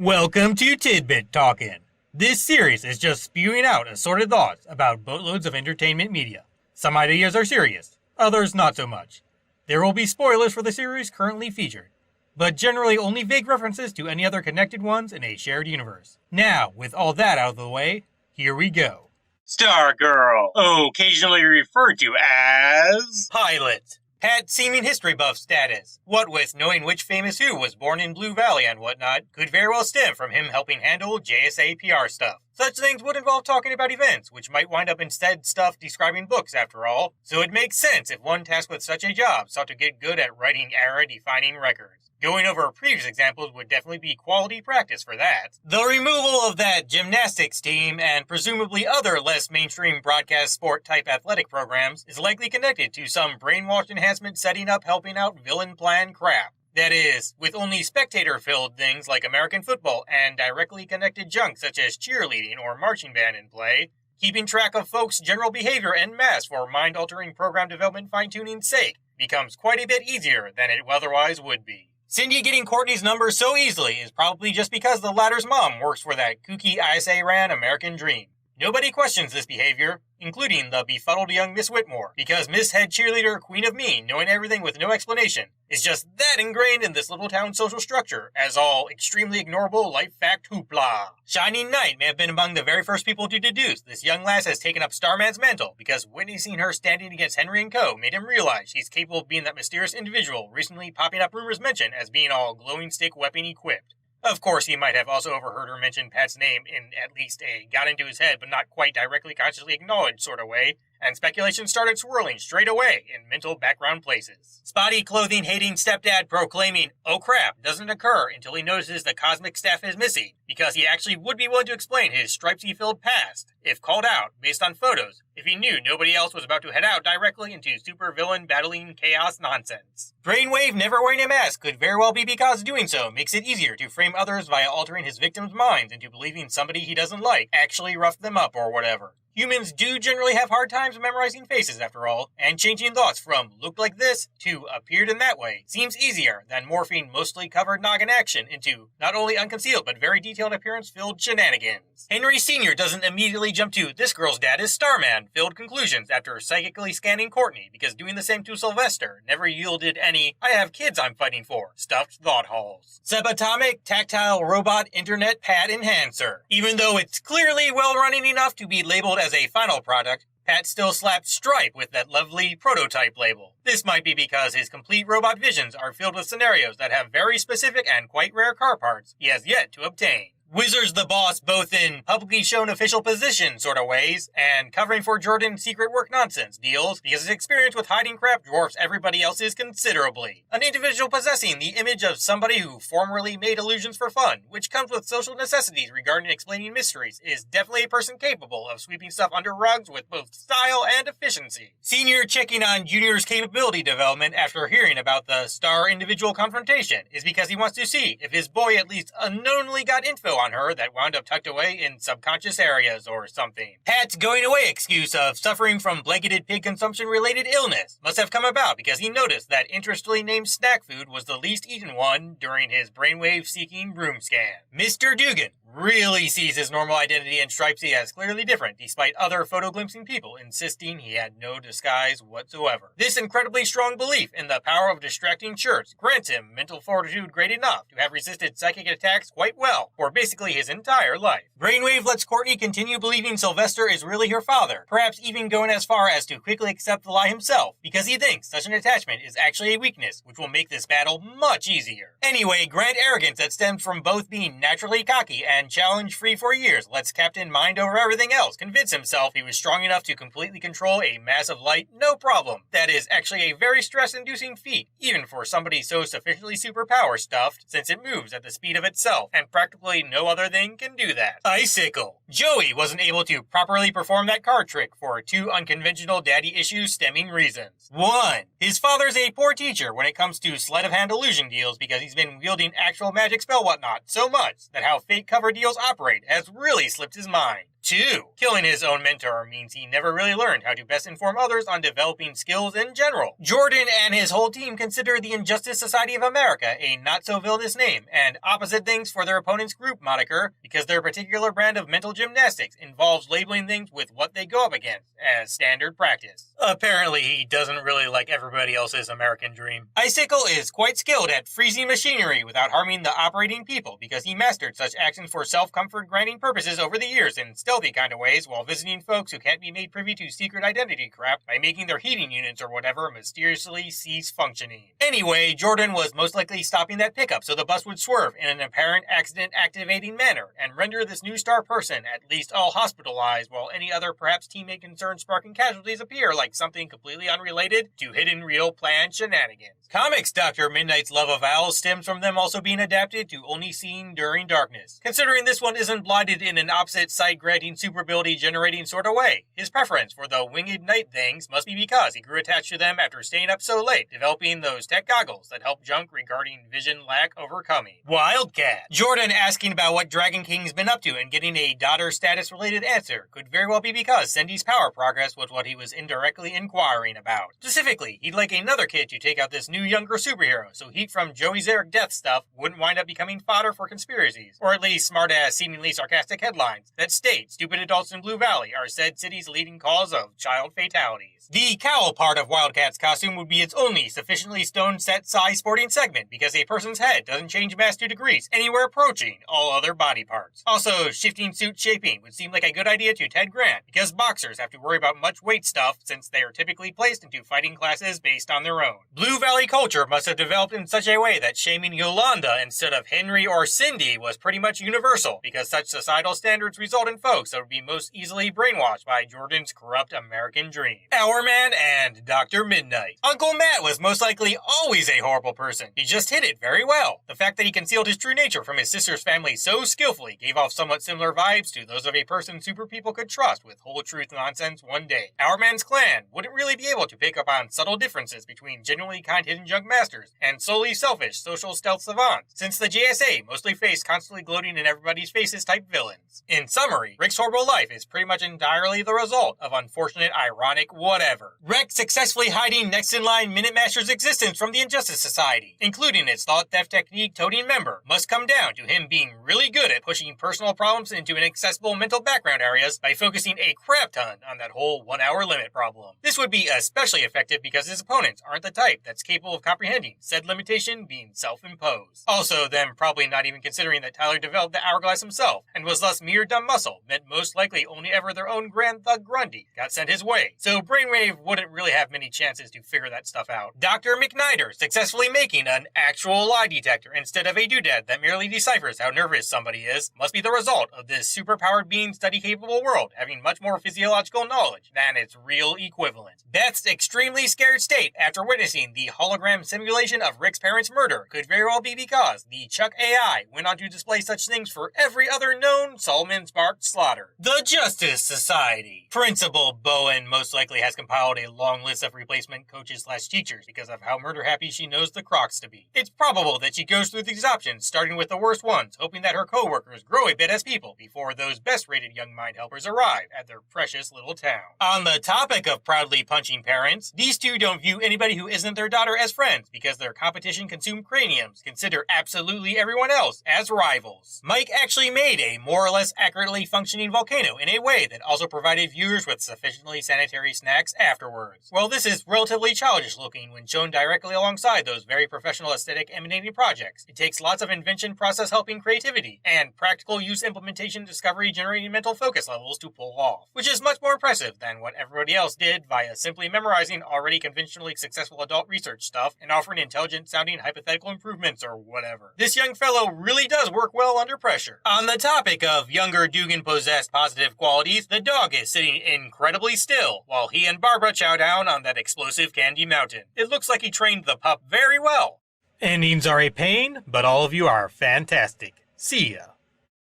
Welcome to Tidbit Talkin. This series is just spewing out assorted thoughts about boatloads of entertainment media. Some ideas are serious, others not so much. There will be spoilers for the series currently featured, but generally only vague references to any other connected ones in a shared universe. Now, with all that out of the way, here we go. Stargirl, occasionally referred to as Pilot. Had seeming history buff status. What with knowing which famous who was born in Blue Valley and whatnot, could very well stem from him helping handle JSA PR stuff. Such things would involve talking about events, which might wind up instead stuff describing books after all, so it makes sense if one tasked with such a job sought to get good at writing era-defining records. Going over previous examples would definitely be quality practice for that. The removal of that gymnastics team and presumably other less mainstream broadcast sport type athletic programs is likely connected to some brainwashed enhancement setting up helping out villain plan crap. That is, with only spectator-filled things like American football and directly connected junk such as cheerleading or marching band in play, keeping track of folks' general behavior en masse for mind-altering program development fine-tuning's sake becomes quite a bit easier than it otherwise would be. Cindy getting Courtney's number so easily is probably just because the latter's mom works for that kooky ISA-ran American Dream. Nobody questions this behavior, including the befuddled young Miss Whitmore, because Miss Head Cheerleader Queen of Mean, knowing everything with no explanation, is just that ingrained in this little town social structure, as all extremely ignorable life fact hoopla. Shining Knight may have been among the very first people to deduce this young lass has taken up Starman's mantle, because witnessing her standing against Henry and Co. made him realize she's capable of being that mysterious individual recently popping up rumors mentioned as being all glowing stick weapon equipped. Of course, he might have also overheard her mention Pat's name in at least a got into his head but not quite directly consciously acknowledged sort of way, and speculation started swirling straight away in mental background places. Spotty clothing-hating stepdad proclaiming, "Oh crap," doesn't occur until he notices the cosmic staff is missing, because he actually would be willing to explain his Stripe-filled past, if called out, based on photos, if he knew nobody else was about to head out directly into supervillain battling chaos nonsense. Brainwave never wearing a mask could very well be because doing so makes it easier to frame others via altering his victims' minds into believing somebody he doesn't like actually roughed them up or whatever. Humans do generally have hard times memorizing faces after all, and changing thoughts from looked like this to appeared in that way seems easier than morphing mostly covered noggin action into not only unconcealed but very detailed appearance-filled shenanigans. Henry Sr. doesn't immediately jump to "this girl's dad is Starman"-filled conclusions after psychically scanning Courtney, because doing the same to Sylvester never yielded any "I have kids I'm fighting for" stuffed thought holes. Subatomic, tactile, robot, internet, pad enhancer. Even though it's clearly well-running enough to be labeled as a final product, Pat still slapped S.T.R.I.P.E. with that lovely prototype label. This might be because his complete robot visions are filled with scenarios that have very specific and quite rare car parts he has yet to obtain. Wizard's the boss both in publicly shown official position sort of ways, and covering for Jordan's secret work nonsense deals, because his experience with hiding crap dwarfs everybody else's considerably. An individual possessing the image of somebody who formerly made illusions for fun, which comes with social necessities regarding explaining mysteries, is definitely a person capable of sweeping stuff under rugs with both style and efficiency. Senior checking on Junior's capability development after hearing about the Star individual confrontation is because he wants to see if his boy at least unknowingly got info on her that wound up tucked away in subconscious areas or something. Pat's going away excuse of suffering from blanketed pig consumption related illness must have come about because he noticed that interestingly named snack food was the least eaten one during his brainwave seeking room scan. Mr. Dugan really sees his normal identity in S.T.R.I.P.E. as clearly different, despite other photo-glimpsing people insisting he had no disguise whatsoever. This incredibly strong belief in the power of distracting shirts grants him mental fortitude great enough to have resisted psychic attacks quite well for basically his entire life. Brainwave lets Courtney continue believing Sylvester is really her father, perhaps even going as far as to quickly accept the lie himself, because he thinks such an attachment is actually a weakness, which will make this battle much easier. Anyway, grand arrogance that stems from both being naturally cocky and challenge-free for years lets Captain Mind over everything else convince himself he was strong enough to completely control a mass of light, no problem. That is actually a very stress-inducing feat, even for somebody so sufficiently superpower stuffed, since it moves at the speed of itself, and practically no other thing can do that. Icicle. Joey wasn't able to properly perform that card trick for two unconventional daddy issues stemming reasons. 1. His father's a poor teacher when it comes to sleight-of-hand illusion deals because he's been wielding actual magic spell whatnot so much that how fake cover deals operate has really slipped his mind. 2. Killing his own mentor means he never really learned how to best inform others on developing skills in general. Jordan and his whole team consider the Injustice Society of America a not-so-villainous name, and opposite things for their opponent's group moniker, because their particular brand of mental gymnastics involves labeling things with what they go up against, as standard practice. Apparently, he doesn't really like everybody else's American dream. Icicle is quite skilled at freezing machinery without harming the operating people, because he mastered such actions for self-comfort granting purposes over the years in stealthy kind of ways while visiting folks who can't be made privy to secret identity crap by making their heating units or whatever mysteriously cease functioning. Anyway, Jordan was most likely stopping that pickup so the bus would swerve in an apparent accident-activating manner and render this new star person at least all hospitalized while any other perhaps teammate concerns sparking casualties appear like something completely unrelated to hidden real planned shenanigans. Comics Dr. Mid-Nite's love of owls stems from them also being adapted to only seen during darkness. Considering this one isn't blotted in an opposite sight-granting super ability generating sort of way, his preference for the winged night things must be because he grew attached to them after staying up so late, developing those tech goggles that help junk regarding vision lack overcoming. Wildcat. Jordan asking about what Dragon King's been up to and getting a daughter status related answer could very well be because Cindy's power progress was what he was indirectly inquiring about. Specifically, he'd like another kid to take out this new younger superhero, so heat from Joey's Eric death stuff wouldn't wind up becoming fodder for conspiracies, or at least smart-ass, seemingly sarcastic headlines that state stupid adults in Blue Valley are said city's leading cause of child fatalities. The cowl part of Wildcat's costume would be its only sufficiently stone-set size sporting segment because a person's head doesn't change mass 2 degrees anywhere approaching all other body parts. Also, shifting suit shaping would seem like a good idea to Ted Grant because boxers have to worry about much weight stuff since they are typically placed into fighting classes based on their own. Blue Valley culture must have developed in such a way that shaming Yolanda instead of Henry or Cindy was pretty much universal because such societal standards result in folks that would be most easily brainwashed by Jordan's corrupt American dream. Hourman and Dr. Mid-Nite. Uncle Matt was most likely always a horrible person. He just hid it very well. The fact that he concealed his true nature from his sister's family so skillfully gave off somewhat similar vibes to those of a person super people could trust with whole truth nonsense one day. Hourman's clan wouldn't really be able to pick up on subtle differences between genuinely kind hidden junk masters and solely selfish social stealth savants, since the JSA mostly face constantly gloating in everybody's faces type villains. In summary, Rick's horrible life is pretty much entirely the result of unfortunate, ironic whatever. Rick successfully hiding next in line Minute Master's existence from the Injustice Society, including its thought theft technique toting member, must come down to him being really good at pushing personal problems into inaccessible mental background areas by focusing a crap ton on that whole 1 hour limit problem. This would be especially effective because his opponents aren't the type that's capable of comprehending said limitation being self-imposed. Also, them probably not even considering that Tyler developed the hourglass himself and was thus mere dumb muscle meant most likely only ever their own Grand Thug Grundy got sent his way, so Brainwave wouldn't really have many chances to figure that stuff out. Dr. McNider successfully making an actual lie detector instead of a doodad that merely deciphers how nervous somebody is must be the result of this superpowered being study-capable world having much more physiological knowledge than its real equivalent. Beth's extremely scared state after witnessing the hologram simulation of Rick's parents' murder could very well be because the Chuck AI went on to display such things for every other known Solomon-sparked slaughter. The Justice Society. Principal Bowen most likely has compiled a long list of replacement coaches/teachers because of how murder-happy she knows the Crocs to be. It's probable that she goes through these options, starting with the worst ones, hoping that her co-workers grow a bit as people before those best-rated young mind helpers arrive at their precious little town. On the topic of proudly punching parents, these two don't view anybody who isn't their daughter as friends because their competition-consumed craniums consider absolutely everyone else as rivals. Mike actually made a more or less accurately functioning volcano in a way that also provided viewers with sufficiently sanitary snacks afterwards. While this is relatively childish looking when shown directly alongside those very professional aesthetic emanating projects, it takes lots of invention, process helping creativity, and practical use implementation discovery generating mental focus levels to pull off, which is much more impressive than what everybody else did via simply memorizing already conventionally successful adult research stuff and offering intelligent sounding hypothetical improvements or whatever. This young fellow really does work well under pressure. On the topic of younger Dugan-possessed positive qualities, the dog is sitting incredibly still while he and Barbara chow down on that explosive candy mountain. It looks like he trained the pup very well. Endings are a pain, but all of you are fantastic. See ya.